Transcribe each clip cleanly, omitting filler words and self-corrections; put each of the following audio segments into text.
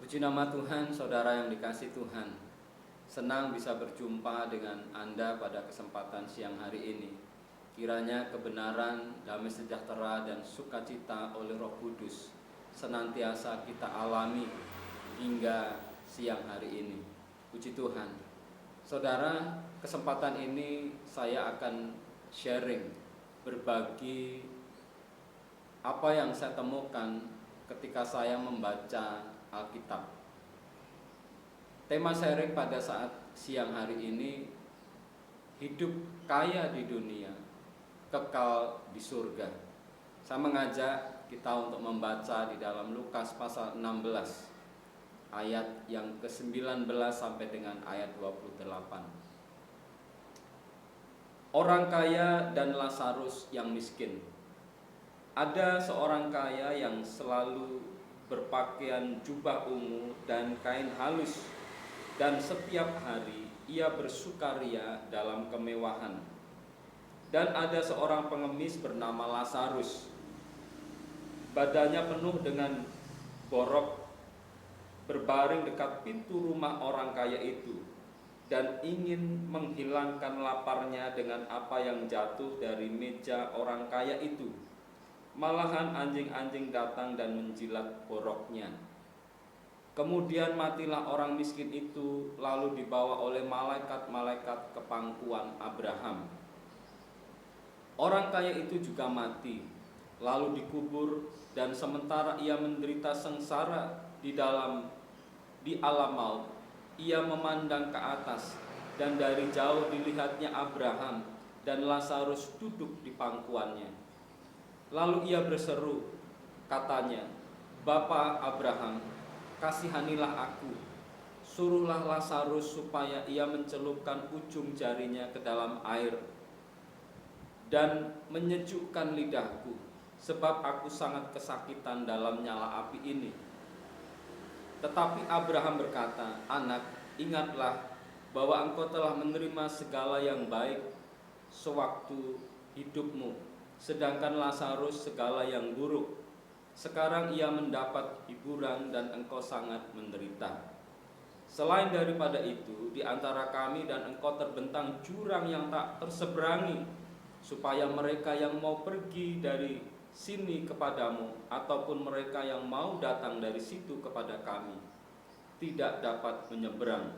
Puji nama Tuhan, saudara yang dikasihi Tuhan. Senang bisa berjumpa dengan Anda pada kesempatan siang hari ini. Kiranya kebenaran, damai sejahtera, dan sukacita oleh Roh Kudus senantiasa kita alami hingga siang hari ini. Puji Tuhan. Saudara, kesempatan ini saya akan sharing, berbagi apa yang saya temukan ketika saya membaca Alkitab. Tema sharing pada saat siang hari ini, hidup kaya di dunia, kekal di surga. Saya mengajak kita untuk membaca di dalam Lukas pasal 16 ayat yang ke-19 sampai dengan ayat 28. Orang kaya dan Lazarus yang miskin. Ada seorang kaya yang selalu berpakaian jubah ungu dan kain halus, dan setiap hari ia bersukaria dalam kemewahan. Dan ada seorang pengemis bernama Lazarus, badannya penuh dengan borok, berbaring dekat pintu rumah orang kaya itu, dan ingin menghilangkan laparnya dengan apa yang jatuh dari meja orang kaya itu. Malahan anjing-anjing datang dan menjilat boroknya. Kemudian matilah orang miskin itu, lalu dibawa oleh malaikat-malaikat ke pangkuan Abraham. Orang kaya itu juga mati, lalu dikubur, dan sementara ia menderita sengsara di alam maut, ia memandang ke atas, dan dari jauh dilihatnya Abraham dan Lazarus duduk di pangkuannya. Lalu ia berseru, katanya, "Bapa Abraham, kasihanilah aku. Suruhlah Lazarus supaya ia mencelupkan ujung jarinya ke dalam air dan menyejukkan lidahku, sebab aku sangat kesakitan dalam nyala api ini." Tetapi Abraham berkata, "Anak, ingatlah bahwa engkau telah menerima segala yang baik sewaktu hidupmu, sedangkan Lazarus segala yang buruk. Sekarang ia mendapat hiburan dan engkau sangat menderita. Selain daripada itu, di antara kami dan engkau terbentang jurang yang tak terseberangi, supaya mereka yang mau pergi dari sini kepadamu, ataupun mereka yang mau datang dari situ kepada kami, tidak dapat menyeberang."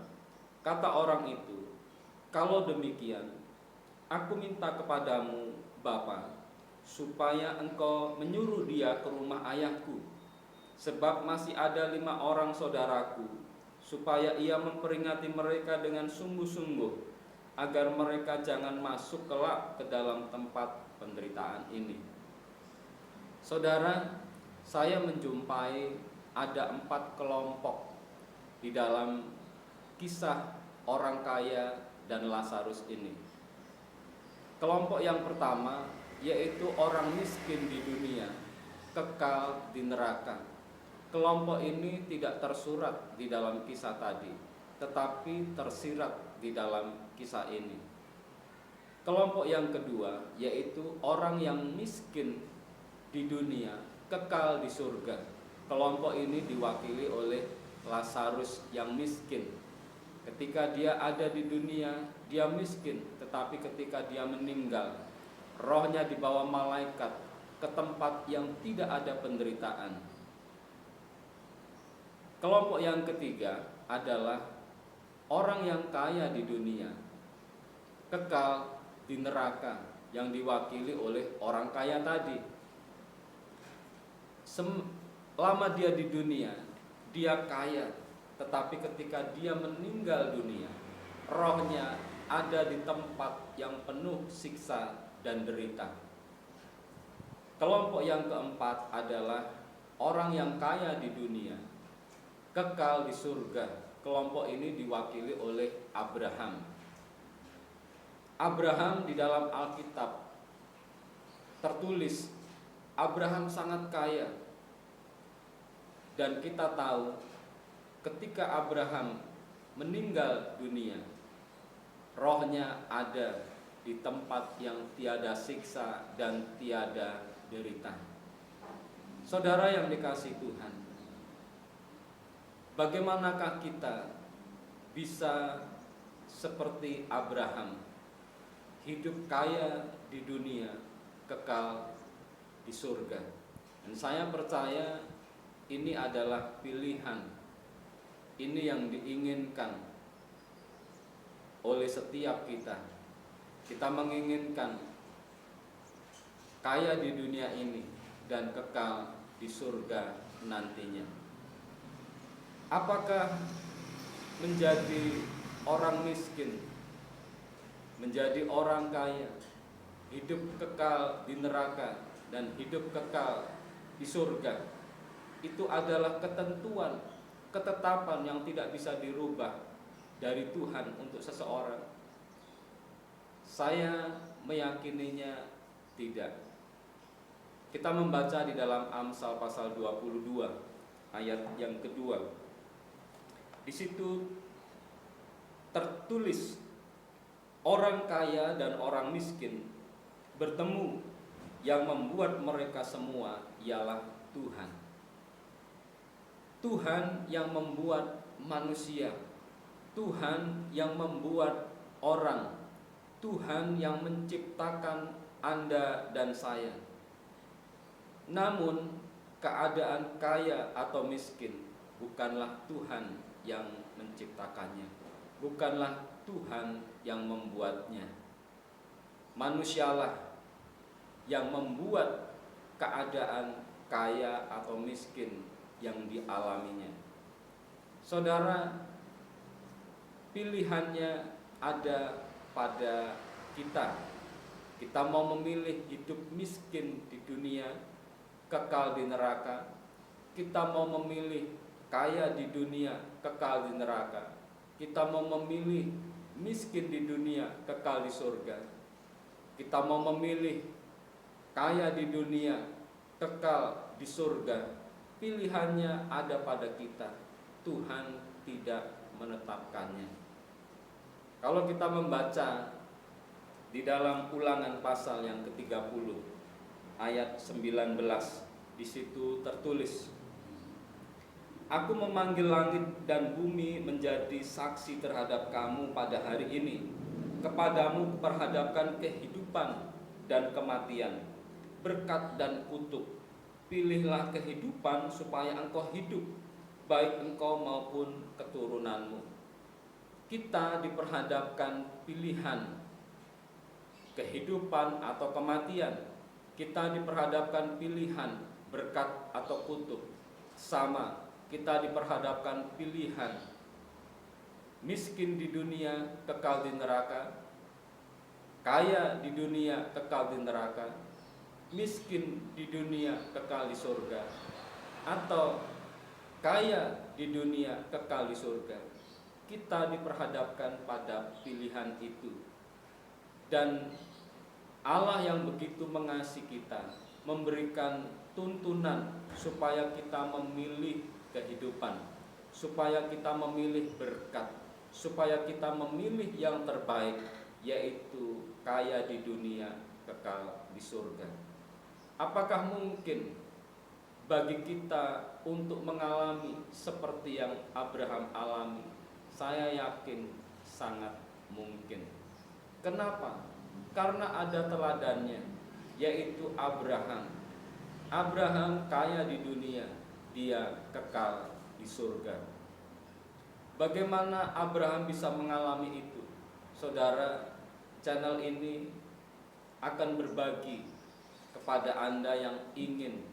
Kata orang itu, "Kalau demikian, aku minta kepadamu, Bapa, supaya engkau menyuruh dia ke rumah ayahku, sebab masih ada 5 orang saudaraku, supaya ia memperingati mereka dengan sungguh-sungguh, agar mereka jangan masuk kelak ke dalam tempat penderitaan ini." Saudara, saya menjumpai ada 4 kelompok di dalam kisah orang kaya dan Lazarus ini. Kelompok yang pertama yaitu orang miskin di dunia, kekal di neraka. Kelompok ini tidak tersurat di dalam kisah tadi, tetapi tersirat di dalam kisah ini. Kelompok yang kedua yaitu orang yang miskin di dunia, kekal di surga. Kelompok ini diwakili oleh Lazarus yang miskin. Ketika dia ada di dunia, dia miskin, tetapi ketika dia meninggal, rohnya dibawa malaikat ke tempat yang tidak ada penderitaan. Kelompok yang ketiga adalah orang yang kaya di dunia, kekal di neraka, yang diwakili oleh orang kaya tadi. Selama dia di dunia, dia kaya, tetapi ketika dia meninggal dunia, rohnya ada di tempat yang penuh siksa dan derita. Kelompok yang keempat adalah orang yang kaya di dunia, kekal di surga. Kelompok ini diwakili oleh Abraham. Abraham di dalam Alkitab tertulis, Abraham sangat kaya. Dan kita tahu ketika Abraham meninggal dunia, rohnya ada di tempat yang tiada siksa dan tiada derita. Saudara yang dikasihi Tuhan, bagaimanakah kita bisa seperti Abraham, hidup kaya di dunia, kekal di surga? Dan saya percaya ini adalah pilihan, ini yang diinginkan oleh setiap kita. Kita menginginkan kaya di dunia ini dan kekal di surga nantinya. Apakah menjadi orang miskin, menjadi orang kaya, hidup kekal di neraka dan hidup kekal di surga, itu adalah ketentuan, ketetapan yang tidak bisa dirubah dari Tuhan untuk seseorang? Saya meyakininya tidak. Kita membaca di dalam Amsal pasal 22 ayat yang kedua. Di situ tertulis, orang kaya dan orang miskin bertemu, yang membuat mereka semua ialah Tuhan. Tuhan yang membuat manusia, Tuhan yang membuat orang, Tuhan yang menciptakan Anda dan saya. Namun keadaan kaya atau miskin bukanlah Tuhan yang menciptakannya, bukanlah Tuhan yang membuatnya. Manusialah yang membuat keadaan kaya atau miskin yang dialaminya. Saudara, pilihannya ada pada kita. Kita mau memilih hidup miskin di dunia, kekal di neraka. Kita mau memilih kaya di dunia, kekal di neraka. Kita mau memilih miskin di dunia, kekal di surga. Kita mau memilih kaya di dunia, kekal di surga. Pilihannya ada pada kita. Tuhan tidak menetapkannya. Kalau kita membaca di dalam Ulangan pasal yang ke-30 ayat 19, di situ tertulis, Aku memanggil langit dan bumi menjadi saksi terhadap kamu pada hari ini. Kepadamu kuperhadapkan kehidupan dan kematian, berkat dan kutuk. Pilihlah kehidupan supaya engkau hidup, baik engkau maupun keturunanmu. Kita diperhadapkan pilihan, kehidupan atau kematian. Kita diperhadapkan pilihan, berkat atau kutuk. Sama, kita diperhadapkan pilihan, miskin di dunia, kekal di neraka, kaya di dunia, kekal di neraka, miskin di dunia, kekal di surga, atau kaya di dunia, kekal di surga. Kita diperhadapkan pada pilihan itu. Dan Allah yang begitu mengasihi kita memberikan tuntunan supaya kita memilih kehidupan, supaya kita memilih berkat, supaya kita memilih yang terbaik, yaitu kaya di dunia, kekal di surga. Apakah mungkin bagi kita untuk mengalami seperti yang Abraham alami? Saya yakin sangat mungkin. Kenapa? Karena ada teladannya, yaitu Abraham. Abraham kaya di dunia, dia kekal di surga. Bagaimana Abraham bisa mengalami itu? Saudara, channel ini akan berbagi kepada Anda yang ingin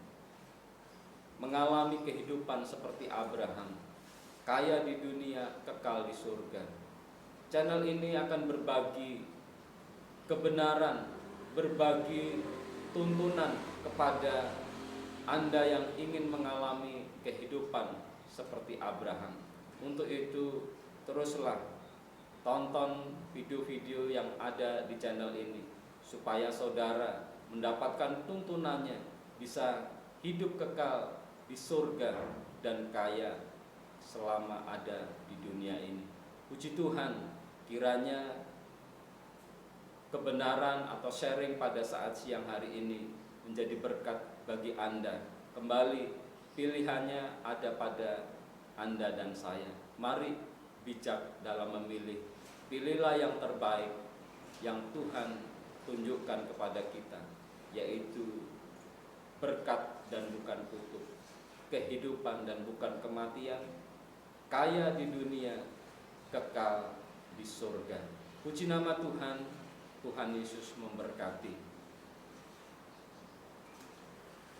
mengalami kehidupan seperti Abraham, kaya di dunia, kekal di surga. Channel ini akan berbagi kebenaran, berbagi tuntunan kepada Anda yang ingin mengalami kehidupan seperti Abraham. Untuk itu, teruslah tonton video-video yang ada di channel ini, supaya saudara mendapatkan tuntunannya, bisa hidup kekal di surga dan kaya selama ada di dunia ini. Puji Tuhan, kiranya kebenaran atau sharing pada saat siang hari ini menjadi berkat bagi Anda. Kembali, pilihannya ada pada Anda dan saya. Mari bijak dalam memilih. Pilihlah yang terbaik yang Tuhan tunjukkan kepada kita, yaitu berkat dan bukan kutuk, kehidupan dan bukan kematian, kaya di dunia, kekal di surga. Puji nama Tuhan. Tuhan Yesus memberkati.